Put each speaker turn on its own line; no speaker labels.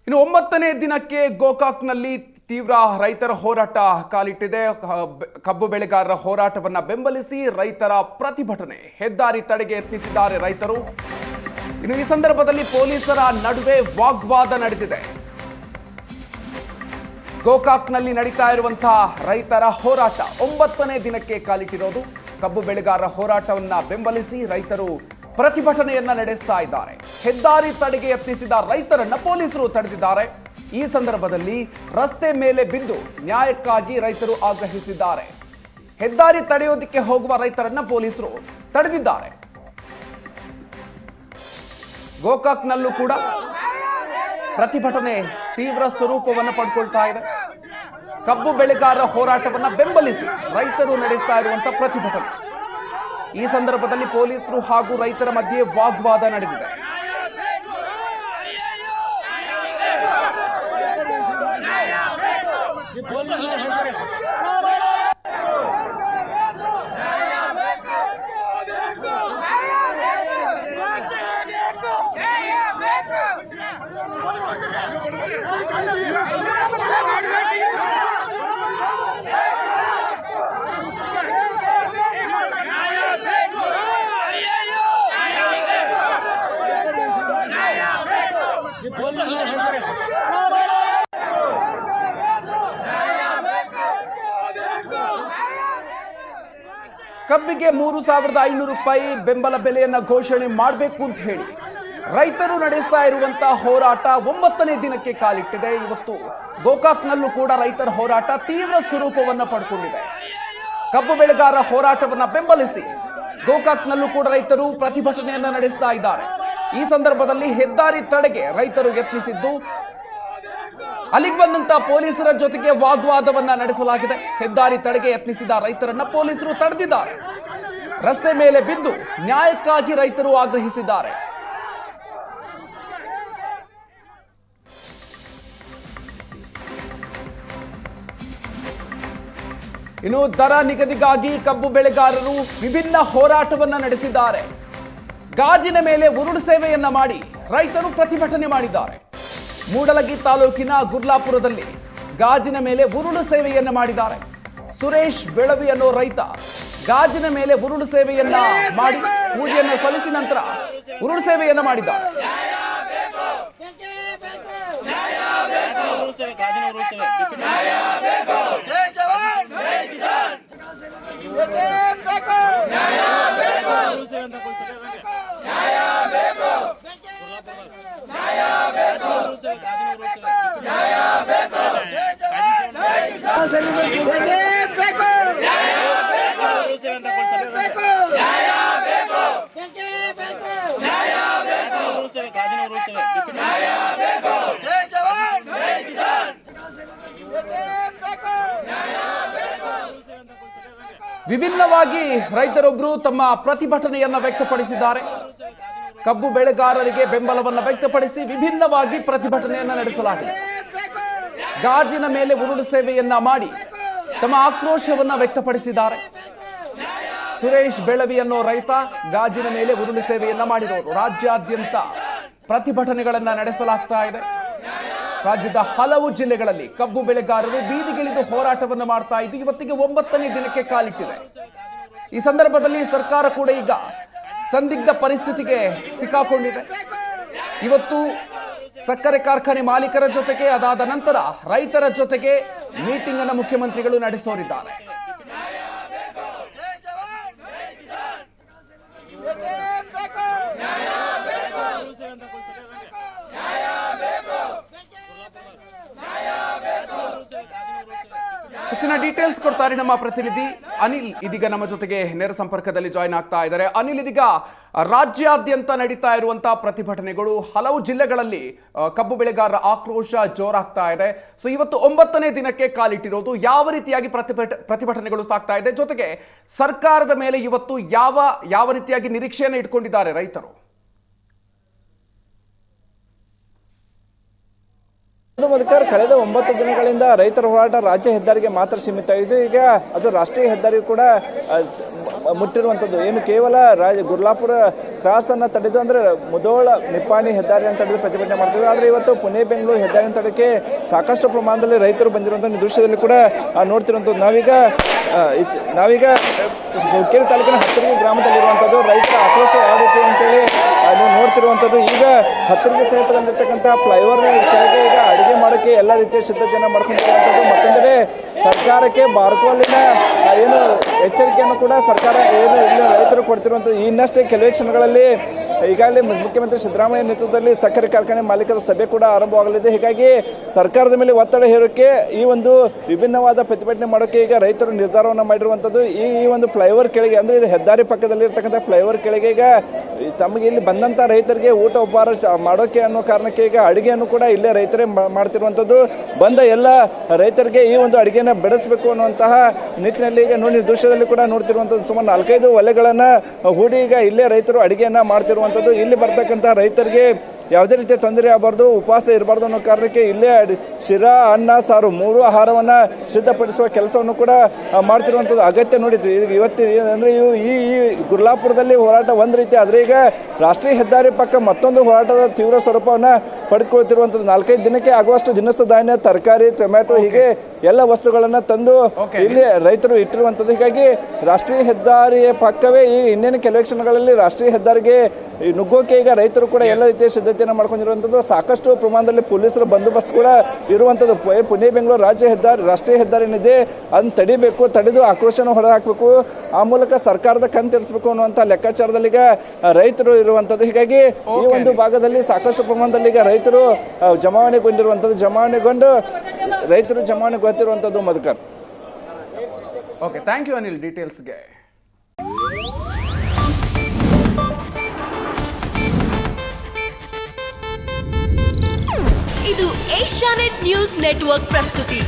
ಇನ್ನು 9ನೇ ದಿನಕ್ಕೆ ಗೋಕಾಕ್ನಲ್ಲಿ ತೀವ್ರ ರೈತರ ಹೋರಾಟ ಕಾಲಿಟ್ಟಿದೆ. ಕಬ್ಬು ಬೆಳೆಗಾರರ ಹೋರಾಟವನ್ನ ಬೆಂಬಲಿಸಿ ರೈತರ ಪ್ರತಿಭಟನೆ, ಹೆದ್ದಾರಿ ತಡೆಗೆ ಯತ್ನಿಸಿದ್ದಾರೆ ರೈತರು. ಇನ್ನು ಈ ಸಂದರ್ಭದಲ್ಲಿ ಪೊಲೀಸರ ನಡುವೆ ವಾಗ್ವಾದ ನಡೆದಿದೆ. ಗೋಕಾಕ್ನಲ್ಲಿ ನಡೀತಾ ಇರುವಂತಹ ರೈತರ ಹೋರಾಟ 9ನೇ ದಿನಕ್ಕೆ ಕಾಲಿಟ್ಟಿರೋದು. ಕಬ್ಬು ಬೆಳೆಗಾರರ ಹೋರಾಟವನ್ನ ಬೆಂಬಲಿಸಿ ರೈತರು ಪ್ರತಿಭಟನೆಯನ್ನ ನಡೆಸ್ತಾ ಇದ್ದಾರೆ. ಹೆದ್ದಾರಿ ತಡೆಗೆ ಯತ್ನಿಸಿದ ರೈತರನ್ನ ಪೊಲೀಸರು ತಡೆದಿದ್ದಾರೆ. ಈ ಸಂದರ್ಭದಲ್ಲಿ ರಸ್ತೆ ಮೇಲೆ ಬಿದ್ದು ನ್ಯಾಯಕ್ಕಾಗಿ ರೈತರು ಆಗ್ರಹಿಸಿದ್ದಾರೆ. ಹೆದ್ದಾರಿ ತಡೆಯೋದಕ್ಕೆ ಹೋಗುವ ರೈತರನ್ನ ಪೊಲೀಸರು ತಡೆದಿದ್ದಾರೆ. ಗೋಕಾಕ್ನಲ್ಲೂ ಕೂಡ ಪ್ರತಿಭಟನೆ ತೀವ್ರ ಸ್ವರೂಪವನ್ನು ಪಡ್ಕೊಳ್ತಾ ಇದೆ. ಕಬ್ಬು ಬೆಳೆಗಾರರ ಹೋರಾಟವನ್ನ ಬೆಂಬಲಿಸಿ ರೈತರು ನಡೆಸ್ತಾ ಇರುವಂತಹ ಪ್ರತಿಭಟನೆ. ಈ ಸಂದರ್ಭದಲ್ಲಿ ಪೊಲೀಸರು ಹಾಗೂ ರೈತರ ಮಧ್ಯೆ ವಾಗ್ವಾದ ನಡೆದಿದೆ. ಕಬ್ಬಿಗೆ 3,500 ರೂಪಾಯಿ ಬೆಂಬಲ ಬೆಲೆಯನ್ನ ಘೋಷಣೆ ಮಾಡಬೇಕು ಅಂತ ಹೇಳಿ ರೈತರು ನಡೆಸ್ತಾ ಇರುವಂತಹ ಹೋರಾಟ 9ನೇ ದಿನಕ್ಕೆ ಕಾಲಿಟ್ಟಿದೆ. ಇವತ್ತು ಗೋಕಾಕ್ನಲ್ಲೂ ಕೂಡ ರೈತರ ಹೋರಾಟ ತೀವ್ರ ಸ್ವರೂಪವನ್ನು ಪಡ್ಕೊಂಡಿದೆ. ಕಬ್ಬು ಬೆಳೆಗಾರರ ಹೋರಾಟವನ್ನ ಬೆಂಬಲಿಸಿ ಗೋಕಾಕ್ನಲ್ಲೂ ಕೂಡ ರೈತರು ಪ್ರತಿಭಟನೆಯನ್ನ ನಡೆಸ್ತಾ ಇದ್ದಾರೆ. ಈ ಸಂದರ್ಭದಲ್ಲಿ ಹೆದ್ದಾರಿ ತಡೆಗೆ ರೈತರು ಯತ್ನಿಸಿದ್ದು, ಅಲ್ಲಿಗೆ ಬಂದಂತ ಪೊಲೀಸರ ಜೊತೆಗೆ ವಾಗ್ವಾದವನ್ನ ನಡೆಸಲಾಗಿದೆ. ಹೆದ್ದಾರಿ ತಡೆಗೆ ಯತ್ನಿಸಿದ ರೈತರನ್ನ ಪೊಲೀಸರು ತಡೆದಿದ್ದಾರೆ. ರಸ್ತೆ ಮೇಲೆ ಬಿದ್ದು ನ್ಯಾಯಕ್ಕಾಗಿ ರೈತರು ಆಗ್ರಹಿಸಿದ್ದಾರೆ. ಇನ್ನು ದರ ನಿಗದಿಗಾಗಿ ಕಬ್ಬು ಬೆಳೆಗಾರರು ವಿಭಿನ್ನ ಹೋರಾಟವನ್ನ ನಡೆಸಿದ್ದಾರೆ. ಗಾಜಿನ ಮೇಲೆ ಉರುಳು ಸೇವೆಯನ್ನ ಮಾಡಿ ರೈತರು ಪ್ರತಿಭಟನೆ ಮಾಡಿದ್ದಾರೆ. ಮೂಡಲಗಿ ತಾಲೂಕಿನ ಗುರ್ಲಾಪುರದಲ್ಲಿ ಗಾಜಿನ ಮೇಲೆ ಉರುಳು ಸೇವೆಯನ್ನ ಮಾಡಿದ್ದಾರೆ. ಸುರೇಶ್ ಬೆಳವಿ ಅನ್ನೋ ರೈತ ಗಾಜಿನ ಮೇಲೆ ಉರುಳು ಸೇವೆಯನ್ನ ಮಾಡಿ ಪೂಜೆಯನ್ನ ಸಲ್ಲಿಸಿ ನಂತರ ಉರುಳು ಸೇವೆಯನ್ನ ಮಾಡಿದ್ದಾರೆ. ವಿಭಿನ್ನವಾಗಿ ರೈತರೊಬ್ಬರು ತಮ್ಮ ಪ್ರತಿಭಟನೆಯನ್ನ ವ್ಯಕ್ತಪಡಿಸಿದ್ದಾರೆ. ಕಬ್ಬು ಬೆಳೆಗಾರರಿಗೆ ಬೆಂಬಲವನ್ನು ವ್ಯಕ್ತಪಡಿಸಿ ವಿಭಿನ್ನವಾಗಿ ಪ್ರತಿಭಟನೆಯನ್ನ ನಡೆಸಲಾಗಿದೆ. ಗಾಜಿನ ಮೇಲೆ ಉರುಳು ಸೇವೆಯನ್ನ ಮಾಡಿ ತಮ್ಮ ಆಕ್ರೋಶವನ್ನ ವ್ಯಕ್ತಪಡಿಸಿದ್ದಾರೆ. ಸುರೇಶ್ ಬೆಳವಿ ಅನ್ನೋ ರೈತ ಗಾಜಿನ ಮೇಲೆ ಉರುಳು ಸೇವೆಯನ್ನ ಮಾಡಿರೋರು. ರಾಜ್ಯಾದ್ಯಂತ ಪ್ರತಿಭಟನೆಗಳನ್ನ ನಡೆಸಲಾಗ್ತಾ ಇದೆ. ರಾಜ್ಯದ ಹಲವು ಜಿಲ್ಲೆಗಳಲ್ಲಿ ಕಬ್ಬು ಬೆಳೆಗಾರರು ಬೀದಿಗಿಳಿದು ಹೋರಾಟವನ್ನು ಮಾಡ್ತಾ ಇದ್ದು ಇವತ್ತಿಗೆ 9ನೇ ದಿನಕ್ಕೆ ಕಾಲಿಟ್ಟಿದೆ. ಈ ಸಂದರ್ಭದಲ್ಲಿ ಸರ್ಕಾರ ಕೂಡ ಈಗ ಸಂದಿಗ್ಧ ಪರಿಸ್ಥಿತಿಗೆ ಸಿಕ್ಕಾಕೊಂಡಿದೆ. ಇವತ್ತು ಸಕ್ಕರೆ ಕಾರ್ಖಾನೆ ಮಾಲೀಕರ ಜೊತೆಗೆ ಅದಾದ ನಂತರ ರೈತರ ಜೊತೆಗೆ ಮೀಟಿಂಗ್ ಅನ್ನು ಮುಖ್ಯಮಂತ್ರಿಗಳು ನಡೆಸೋರಿದ್ದಾರೆ. ಹೆಚ್ಚಿನ ಡೀಟೇಲ್ಸ್ ಕೊಡ್ತಾರೆ ನಮ್ಮ ಪ್ರತಿನಿಧಿ ಅನಿಲ್. ಇದೀಗ ನಮ್ಮ ಜೊತೆಗೆ ನೇರ ಸಂಪರ್ಕದಲ್ಲಿ ಜಾಯಿನ್ ಆಗ್ತಾ ಇದ್ದಾರೆ. ಅನಿಲ್, ಇದೀಗ ರಾಜ್ಯಾದ್ಯಂತ ನಡೀತಾ ಇರುವಂತಹ ಪ್ರತಿಭಟನೆಗಳು, ಹಲವು ಜಿಲ್ಲೆಗಳಲ್ಲಿ ಕಬ್ಬು ಬೆಳೆಗಾರರ ಆಕ್ರೋಶ ಜೋರಾಗ್ತಾ ಇದೆ. ಸೊ ಇವತ್ತು 9ನೇ ದಿನಕ್ಕೆ ಕಾಲಿಟ್ಟಿರೋದು, ಯಾವ ರೀತಿಯಾಗಿ ಪ್ರತಿಭಟನೆಗಳು ಸಾಗ್ತಾ ಇದೆ, ಜೊತೆಗೆ ಸರ್ಕಾರದ ಮೇಲೆ ಇವತ್ತು ಯಾವ ರೀತಿಯಾಗಿ ನಿರೀಕ್ಷೆಯನ್ನು ಇಟ್ಕೊಂಡಿದ್ದಾರೆ ರೈತರು?
ಮಧುಕರ್, ಕಳೆದ 9 ದಿನಗಳಿಂದ ರೈತರ ಹೋರಾಟ ರಾಜ್ಯ ಹೆದ್ದಾರಿಗೆ ಮಾತ್ರ ಸೀಮಿತ. ಇದು ಈಗ ಅದು ರಾಷ್ಟ್ರೀಯ ಹೆದ್ದಾರಿ ಕೂಡ ಮುಟ್ಟಿರುವಂಥದ್ದು. ಏನು ಕೇವಲ ಗುರ್ಲಾಪುರ ಕ್ರಾಸ್ ಅನ್ನು ತಡೆದು ಅಂದರೆ ಮುಧೋಳ ನಿಪ್ಪಾಣಿ ಹೆದ್ದಾರಿಯನ್ನು ತಡೆದು ಪ್ರತಿಭಟನೆ ಮಾಡ್ತಿದ್ವಿ. ಆದರೆ ಇವತ್ತು ಪುಣೆ ಬೆಂಗಳೂರು ಹೆದ್ದಾರಿಯನ್ನು ತಡೆಯೋಕ್ಕೆ ಸಾಕಷ್ಟು ಪ್ರಮಾಣದಲ್ಲಿ ರೈತರು ಬಂದಿರುವಂಥ ದೃಶ್ಯದಲ್ಲಿ ಕೂಡ ನೋಡ್ತಿರುವಂಥದ್ದು. ನಾವೀಗ ಹುಕ್ಕೇರಿ ತಾಲೂಕಿನ ಹತ್ತರಿಗೆ ಗ್ರಾಮದಲ್ಲಿರುವಂಥದ್ದು. ರೈತರ ಆಕ್ರೋಶ ಯಾವ ರೀತಿ ಅಂತೇಳಿ ನೀವು ನೋಡ್ತಿರುವಂಥದ್ದು. ಈಗ ಹತ್ತರಿಗೆ ಸಮೀಪದಲ್ಲಿರ್ತಕ್ಕಂಥ ಫ್ಲೈಓವರ್ ಕೆಳಗೆ ಈಗ ಅಡುಗೆ ಮಾಡೋಕ್ಕೆ ಎಲ್ಲ ರೀತಿಯ ಸಿದ್ಧತೆಯನ್ನು ಮಾಡ್ಕೊಂಡಿರುವಂಥದ್ದು. ಮತ್ತೊಂದೆಡೆ ಸರ್ಕಾರಕ್ಕೆ ಬಾರ್ಕೋಲಿನ ಏನು ಎಚ್ಚರಿಕೆಯನ್ನು ಕೂಡ ಸರ್ಕಾರ ಏನು ಇಲ್ಲಿ ರೈತರು ಕೊಡ್ತಿರುವಂಥದ್ದು. ಇನ್ನಷ್ಟೇ ಕೆಲವೇ ಕ್ಷಣಗಳಲ್ಲಿ ಈಗಾಗಲೇ ಮುಖ್ಯಮಂತ್ರಿ ಸಿದ್ದರಾಮಯ್ಯ ನೇತೃತ್ವದಲ್ಲಿ ಸಕ್ಕರೆ ಕಾರ್ಖಾನೆ ಮಾಲೀಕರ ಸಭೆ ಕೂಡ ಆರಂಭವಾಗಲಿದೆ. ಹೀಗಾಗಿ ಸರ್ಕಾರದ ಮೇಲೆ ಒತ್ತಡ ಹೇರೋಕ್ಕೆ ಈ ಒಂದು ವಿಭಿನ್ನವಾದ ಪ್ರತಿಭಟನೆ ಮಾಡೋಕ್ಕೆ ಈಗ ರೈತರು ನಿರ್ಧಾರವನ್ನು ಮಾಡಿರುವಂಥದ್ದು. ಈ ಒಂದು ಫ್ಲೈಓವರ್ ಕೆಳಗೆ ಅಂದರೆ ಇದು ಹೆದ್ದಾರಿ ಪಕ್ಕದಲ್ಲಿ ಇರ್ತಕ್ಕಂಥ ಫ್ಲೈಓವರ್ ಕೆಳಗೆ ಈಗ ತಮಗೆ ಇಲ್ಲಿ ಬಂದಂಥ ರೈತರಿಗೆ ಊಟ ಉಪಹಾರ ಮಾಡೋಕ್ಕೆ ಅನ್ನೋ ಕಾರಣಕ್ಕೆ ಈಗ ಅಡುಗೆಯನ್ನು ಕೂಡ ಇಲ್ಲೇ ರೈತರೇ ಮಾಡ್ತಿರುವಂಥದ್ದು. ಬಂದ ಎಲ್ಲ ರೈತರಿಗೆ ಈ ಒಂದು ಅಡುಗೆಯನ್ನು ಬೆಳೆಸಬೇಕು ಅನ್ನುವಂತಹ ನಿಟ್ಟಿನಲ್ಲಿ ಈಗ ನೋಡಿ ದೃಶ್ಯದಲ್ಲಿ ಕೂಡ ನೋಡ್ತಿರುವಂಥದ್ದು. ಸುಮಾರು 4-5 ಒಲೆಗಳನ್ನು ಹೂಡಿ ಈಗ ಇಲ್ಲೇ ರೈತರು ಅಡುಗೆಯನ್ನು ಮಾಡ್ತಿರುವಂಥದ್ದು. ಇಲ್ಲಿ ಬರ್ತಕ್ಕಂಥ ರೈತರಿಗೆ ಯಾವುದೇ ರೀತಿಯ ತೊಂದರೆ ಆಗಬಾರ್ದು, ಉಪವಾಸ ಇರಬಾರ್ದು ಅನ್ನೋ ಕಾರಣಕ್ಕೆ ಇಲ್ಲೇ ಶಿರಾ, ಅನ್ನ, ಸಾರು 3 ಆಹಾರವನ್ನು ಸಿದ್ಧಪಡಿಸುವ ಕೆಲಸವನ್ನು ಕೂಡ ಮಾಡ್ತಿರುವಂಥದ್ದು. ಅಗತ್ಯ ನೋಡಿದ್ವಿ ಇವತ್ತು ಅಂದರೆ ಈ ಗುರ್ಲಾಪುರದಲ್ಲಿ ಹೋರಾಟ ಒಂದು ರೀತಿ ಆದರೆ ಈಗ ರಾಷ್ಟ್ರೀಯ ಹೆದ್ದಾರಿ ಪಕ್ಕ ಮತ್ತೊಂದು ಹೋರಾಟದ ತೀವ್ರ ಸ್ವರೂಪವನ್ನು ಪಡೆದುಕೊಳ್ತಿರುವಂಥದ್ದು. 4-5 ದಿನಕ್ಕೆ ಆಗುವಷ್ಟು ದಿನಸ ಧಾನ್ಯ, ತರಕಾರಿ, ಟೊಮ್ಯಾಟೊ ಹೀಗೆ ಎಲ್ಲ ವಸ್ತುಗಳನ್ನು ತಂದು ಇಲ್ಲಿ ರೈತರು ಇಟ್ಟಿರುವಂಥದ್ದು. ಹೀಗಾಗಿ ರಾಷ್ಟ್ರೀಯ ಹೆದ್ದಾರಿಯ ಪಕ್ಕವೇ ಈ ಇನ್ನೇನು ಕೆಲವೇ ಕ್ಷಣಗಳಲ್ಲಿ ರಾಷ್ಟ್ರೀಯ ಹೆದ್ದಾರಿಗೆ ನುಗ್ಗೋಕೆ ಈಗ ರೈತರು ಕೂಡ ಎಲ್ಲ ರೀತಿಯ ಸಿದ್ಧತೆಯನ್ನು ಮಾಡ್ಕೊಂಡಿರುವಂಥದ್ದು. ಸಾಕಷ್ಟು ಪ್ರಮಾಣದಲ್ಲಿ ಪೊಲೀಸರ ಬಂದೋಬಸ್ತ್ ಕೂಡ ಇರುವಂಥದ್ದು. ಪುಣೆ ಬೆಂಗಳೂರು ರಾಷ್ಟ್ರೀಯ ಹೆದ್ದಾರಿ ಏನಿದೆ ಅದನ್ನು ತಡಿಬೇಕು, ತಡೆದು ಆಕ್ರೋಶನ ಹೊರಹಾಕಬೇಕು, ಆ ಮೂಲಕ ಸರ್ಕಾರದ ಕಣ್ತೆರೆಸಬೇಕು ಅನ್ನುವಂಥ ಲೆಕ್ಕಾಚಾರದಲ್ಲಿ ಈಗ ರೈತರು ಇರುವಂಥದ್ದು. ಹೀಗಾಗಿ ಈ ಒಂದು ಭಾಗದಲ್ಲಿ ಸಾಕಷ್ಟು ಪ್ರಮಾಣದಲ್ಲಿ ಈಗ ರೈತರು ಜಮಾವಣೆಗೊಂಡು ರೈತರು ಜಮಾವಣೆಗೊಳ್ತಿರುವಂಥದ್ದು. Madhukar.
Okay, thank you Anil ಡೀಟೇಲ್ಸ್ಗೆ.
ಇದು ಏಷ್ಯಾನೆಟ್ ನ್ಯೂಸ್ ನೆಟ್ವರ್ಕ್ ಪ್ರಸ್ತುತಿ.